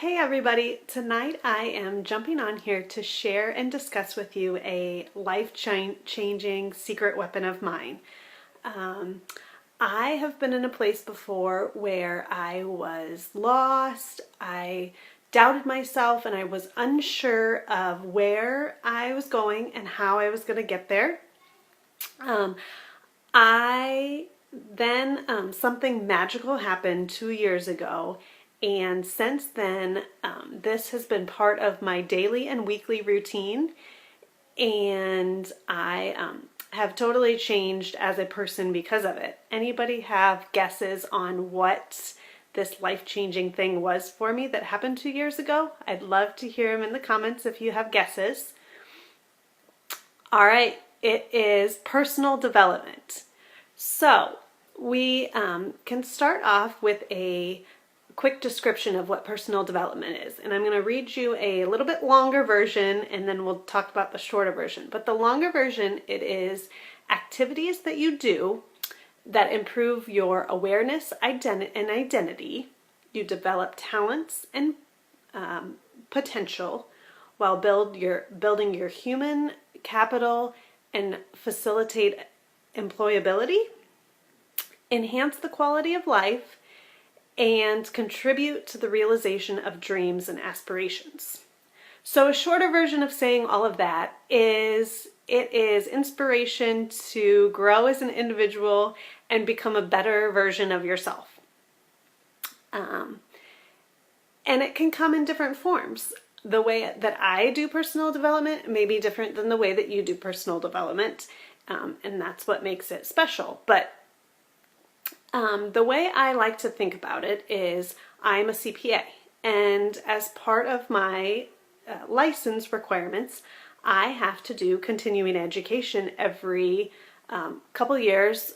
Hey everybody, tonight I am jumping on here to share and discuss with you a life-changing secret weapon of mine. Um, I have been in a place before where I was lost, I doubted myself, and I was unsure of where I was going and how I was going to get there. I then something magical happened 2 years ago, and since then this has been part of my daily and weekly routine, and I have totally changed as a person because of it. Anybody have guesses on what this life-changing thing was for me that happened 2 years ago? I'd love to hear them in the comments if you have guesses. All right, it is personal development. So we can start off with a quick description of what personal development is. And I'm going to read you a little bit longer version and then we'll talk about the shorter version. But the longer version, it is activities that you do that improve your awareness and identity. You develop talents and potential while building your human capital and facilitate employability, enhance the quality of life, and contribute to the realization of dreams and aspirations. So a shorter version of saying all of that is it is inspiration to grow as an individual and become a better version of yourself. And it can come in different forms. The way that I do personal development may be different than the way that you do personal development, and that's what makes it special. But the way I like to think about it is I'm a CPA, and as part of my license requirements, I have to do continuing education every couple years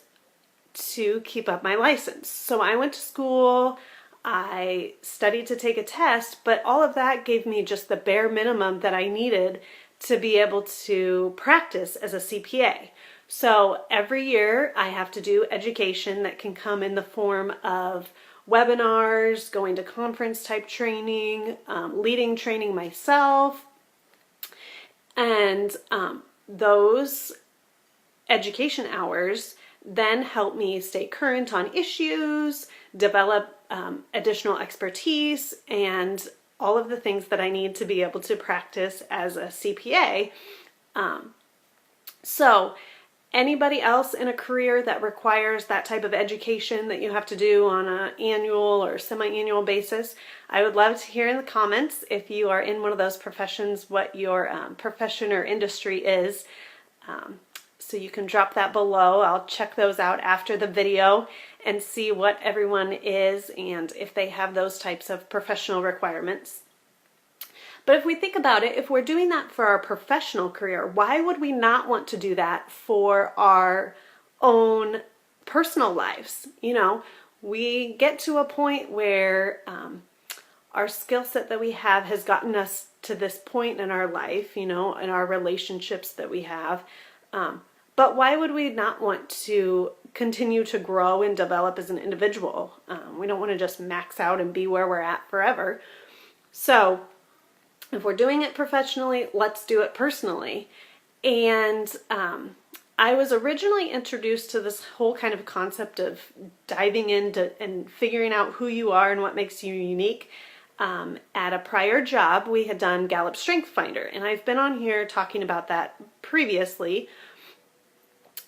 to keep up my license. So I went to school, I studied to take a test, but all of that gave me just the bare minimum that I needed to be able to practice as a CPA. So every year I have to do education that can come in the form of webinars, going to conference type training, leading training myself, and those education hours then help me stay current on issues, develop additional expertise, and all of the things that I need to be able to practice as a CPA. So anybody else in a career that requires that type of education that you have to do on an annual or semi-annual basis, I would love to hear in the comments if you are in one of those professions what your profession or industry is. So you can drop that below. I'll check those out after the video and see what everyone is and if they have those types of professional requirements. But if we think about it, if we're doing that for our professional career, why would we not want to do that for our own personal lives? You know, we get to a point where our skill set that we have has gotten us to this point in our life, you know, in our relationships that we have. But why would we not want to continue to grow and develop as an individual? We don't want to just max out and be where we're at forever. So if we're doing it professionally, let's do it personally. And I was originally introduced to this whole kind of concept of diving into and figuring out who you are and what makes you unique. At a prior job, we had done Gallup Strength Finder, and I've been on here talking about that previously.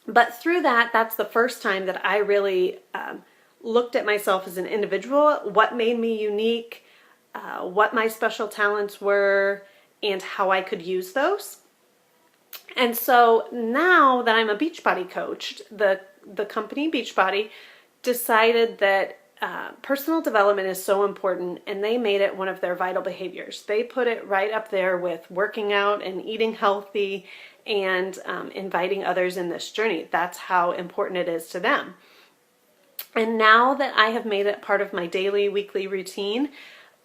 But through that, that's the first time that I really looked at myself as an individual, what made me unique, what my special talents were, and how I could use those. And so now that I'm a Beachbody coach, the company Beachbody decided that personal development is so important, and they made it one of their vital behaviors. They put it right up there with working out and eating healthy and inviting others in this journey. That's how important it is to them. And now that I have made it part of my daily, weekly routine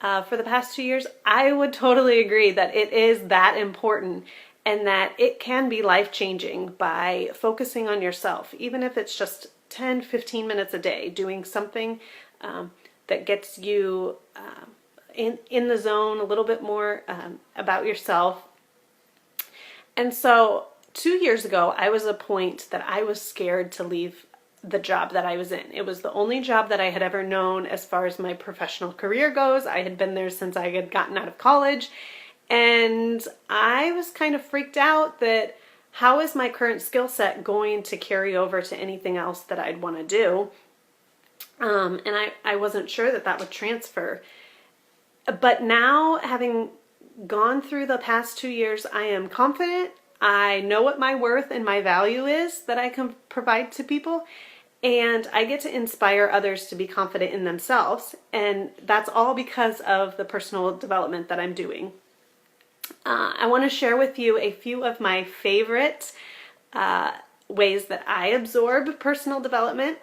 for the past 2 years, I would totally agree that it is that important and that it can be life-changing by focusing on yourself, even if it's just 10-15 minutes a day, doing something that gets you in the zone, a little bit more about yourself. And so 2 years ago, I was at a point that I was scared to leave the job that I was in. It was the only job that I had ever known as far as my professional career goes. I had been there since I had gotten out of college. And I was kind of freaked out that how is my current skill set going to carry over to anything else that I'd want to do? And I wasn't sure that that would transfer. But now, having gone through the past 2 years, I am confident. I know what my worth and my value is that I can provide to people. And I get to inspire others to be confident in themselves. And that's all because of the personal development that I'm doing. I want to share with you a few of my favorite ways that I absorb personal development.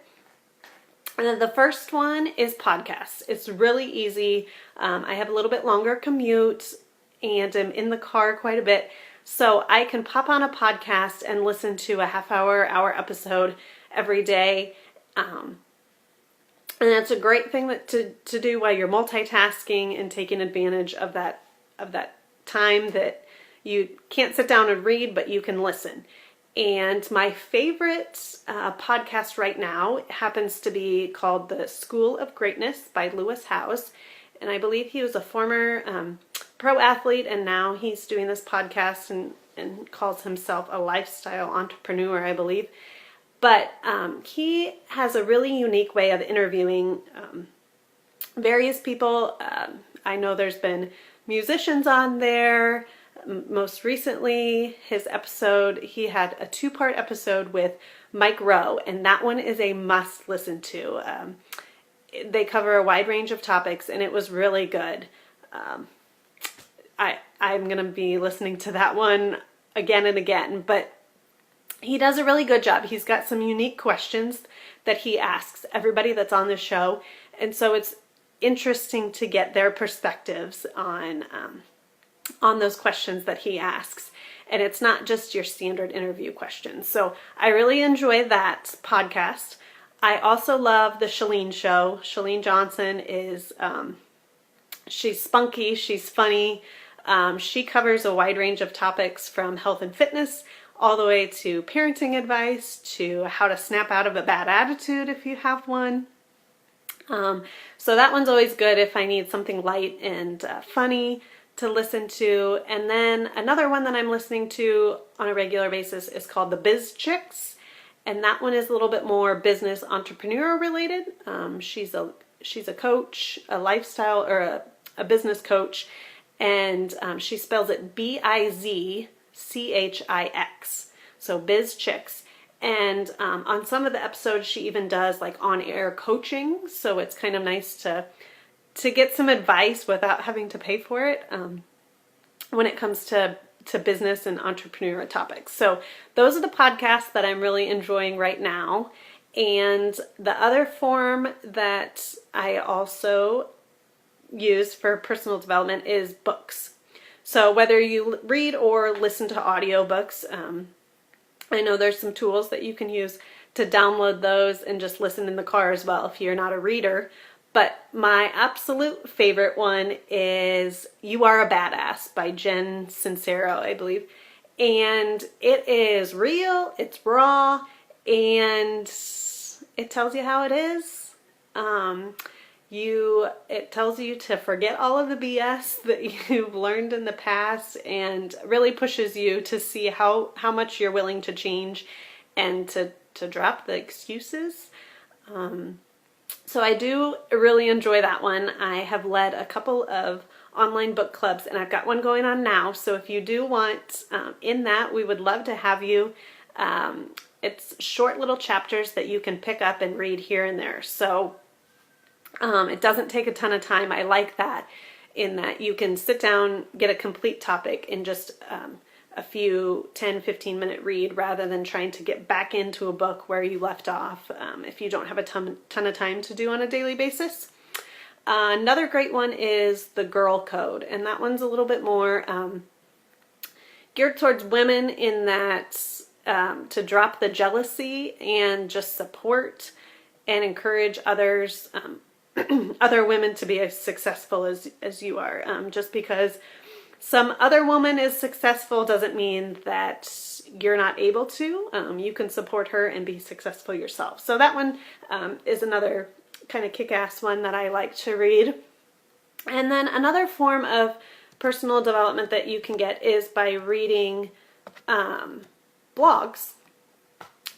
And the first one is podcasts. It's really easy. I have a little bit longer commute and I'm in the car quite a bit. So I can pop on a podcast and listen to a hour episode every day. And that's a great thing to do while you're multitasking and taking advantage of that time that you can't sit down and read, but you can listen. And my favorite podcast right now happens to be called The School of Greatness by Lewis Howes. And I believe he was a former pro athlete, and now he's doing this podcast and calls himself a lifestyle entrepreneur, I believe. But he has a really unique way of interviewing various people. I know there's been musicians on there. Most recently, he had a 2-part episode with Mike Rowe, and that one is a must listen to. They cover a wide range of topics, and it was really good. I'm going to be listening to that one again and again, but he does a really good job. He's got some unique questions that he asks everybody that's on the show, and so it's interesting to get their perspectives on those questions that he asks. And it's not just your standard interview questions. So I really enjoy that podcast. I also love the Chalene Show. Chalene Johnson is, she's spunky, she's funny. She covers a wide range of topics from health and fitness all the way to parenting advice, to how to snap out of a bad attitude if you have one. So that one's always good if I need something light and funny to listen to. And then another one that I'm listening to on a regular basis is called The Biz Chicks. And that one is a little bit more business entrepreneur related. She's a coach, a lifestyle, or a business coach. And she spells it BIZCHIX. So Biz Chicks. And on some of the episodes, she even does like on-air coaching. So it's kind of nice to get some advice without having to pay for it when it comes to business and entrepreneurial topics. So those are the podcasts that I'm really enjoying right now. And the other form that I also use for personal development is books. So whether you read or listen to audiobooks, I know there's some tools that you can use to download those and just listen in the car as well if you're not a reader. But my absolute favorite one is You Are a Badass by Jen Sincero, I believe. And it is real, it's raw, and it tells you how it is. It tells you to forget all of the BS that you've learned in the past, and really pushes you to see how much you're willing to change and to drop the excuses. So I do really enjoy that one. I have led a couple of online book clubs, and I've got one going on now. So if you do want in that, we would love to have you. It's short little chapters that you can pick up and read here and there. So it doesn't take a ton of time. I like that, in that you can sit down, get a complete topic in just a few 10-15 minute read, rather than trying to get back into a book where you left off if you don't have a ton of time to do on a daily basis. Another great one is The Girl Code, and that one's a little bit more geared towards women, in that to drop the jealousy and just support and encourage others other women to be as successful as you are. Just because some other woman is successful doesn't mean that you're not able to. You can support her and be successful yourself. So that one is another kind of kick-ass one that I like to read. And then another form of personal development that you can get is by reading blogs.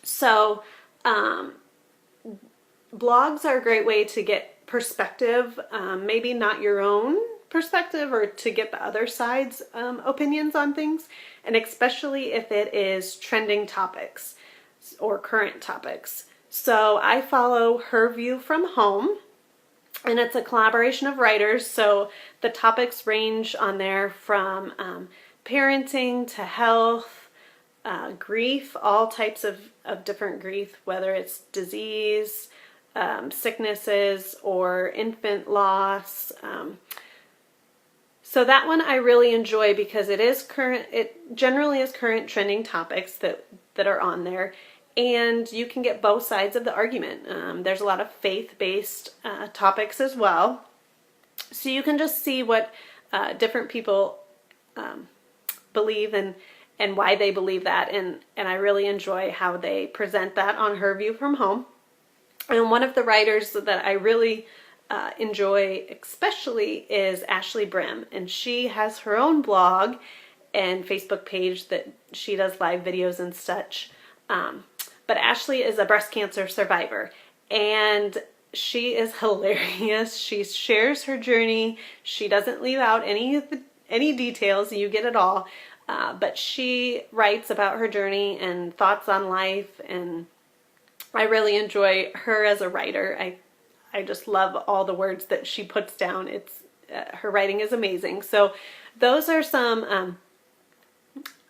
So blogs are a great way to get perspective, maybe not your own perspective, or to get the other side's opinions on things, and especially if it is trending topics or current topics. So I follow Her View from Home, and it's a collaboration of writers. So the topics range on there from parenting to health, grief, all types of different grief, whether it's disease, sicknesses, or infant loss. So that one I really enjoy because it is current. It generally is current trending topics that are on there, and you can get both sides of the argument. There's a lot of faith-based topics as well, so you can just see what different people believe and why they believe that, and I really enjoy how they present that on Her View from Home. And one of the writers that I really enjoy especially is Ashley Brim, and she has her own blog and Facebook page that she does live videos and such. But Ashley is a breast cancer survivor, and she is hilarious. She shares her journey. She doesn't leave out any details. You get it all. But she writes about her journey and thoughts on life, and I really enjoy her as a writer. I just love all the words that she puts down. It's her writing is amazing. So those are some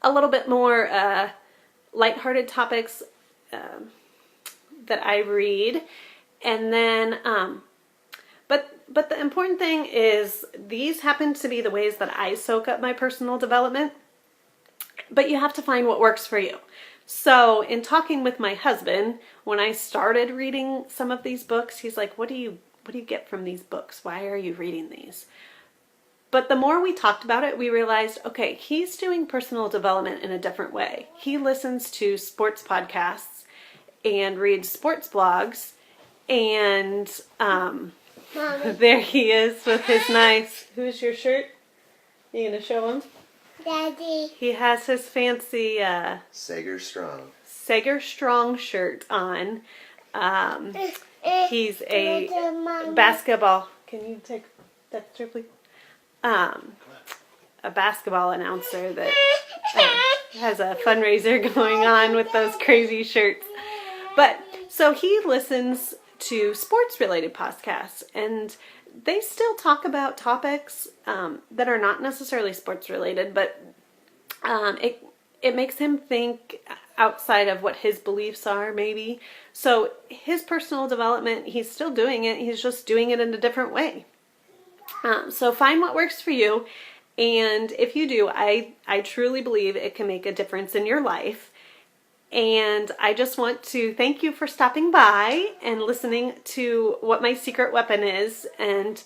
a little bit more lighthearted topics that I read. And then but the important thing is these happen to be the ways that I soak up my personal development, but you have to find what works for you. So in talking with my husband, when I started reading some of these books, he's like, what do you get from these books? Why are you reading these? But the more we talked about it, we realized, okay, he's doing personal development in a different way. He listens to sports podcasts and reads sports blogs, and there he is with his nice, who's your shirt? You gonna show him? Daddy. He has his fancy Sager Strong shirt on. He's a basketball. Can you take that picture, please? A basketball announcer that has a fundraiser going on with those crazy shirts. But so he listens to sports related podcasts, and they still talk about topics that are not necessarily sports related, but it makes him think outside of what his beliefs are, maybe. So his personal development, he's still doing it. He's just doing it in a different way. So find what works for you. And if you do, I truly believe it can make a difference in your life. And I just want to thank you for stopping by and listening to what my secret weapon is. And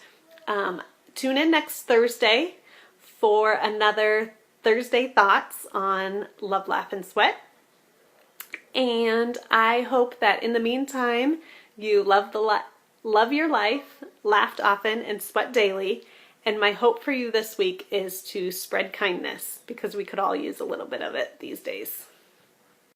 tune in next Thursday for another Thursday Thoughts on Love, Laugh, and Sweat. And I hope that in the meantime, you love your life, laughed often, and sweat daily. And my hope for you this week is to spread kindness, because we could all use a little bit of it these days.